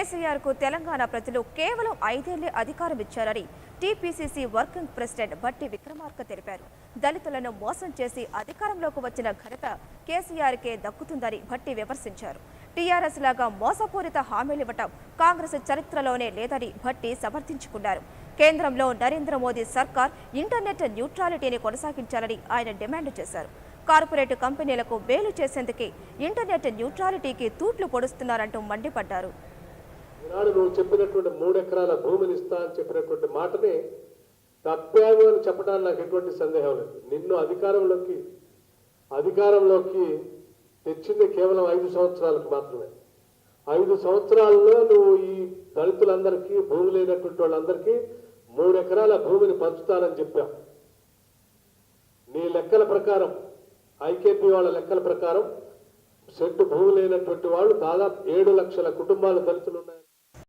కేసీఆర్ కు తెలంగాణ ప్రజలు కేవలం 5 ఏళ్లే అధికారం ఇచ్చారని TPCC working president Bhatti Vikramarka తెలిపారు. దళితులను మోసం చేసి అధికారంలోకి వచ్చిన ఘనత కేసీఆర్కే దక్కుతుందని భట్టి విమర్శించారు. టీఆర్ఎస్ లాగా మోసపూరిత హామీలివ్వటం కాంగ్రెస్ చరిత్రలోనే లేదని భట్టి సమర్థించుకున్నారు. కేంద్రంలో నరేంద్ర మోదీ సర్కార్ ఇంటర్నెట్ న్యూట్రాలిటీని కొనసాగించాలని ఆయన డిమాండ్ చేశారు. కార్పొరేట్ కంపెనీలకు మేలు చేసేందుకే ఇంటర్నెట్ న్యూట్రాలిటీకి తూట్లు పొడుస్తున్నారంటూ మండిపడ్డారు. నువ్వు చెప్పినటువంటి 3 ఎకరాల భూమిని ఇస్తా అని చెప్పినటువంటి మాటనే తప్పావు అని చెప్పడానికి నాకు ఎటువంటి సందేహం లేదు. నిన్ను అధికారంలోకి తెచ్చింది కేవలం 5 సంవత్సరాలకు మాత్రమే. 5 సంవత్సరాల్లో నువ్వు ఈ దళితులందరికీ భూమి లేనటువంటి వాళ్ళందరికీ 3 ఎకరాల భూమిని పంచుతానని చెప్పావు. నీ లెక్కల ప్రకారం, ఐకేపీ వాళ్ళ లెక్కల ప్రకారం సెంటు భూమి లేనటువంటి వాళ్ళు దాదాపు 7 లక్షల కుటుంబాలు దళితులు ఉన్నాయి.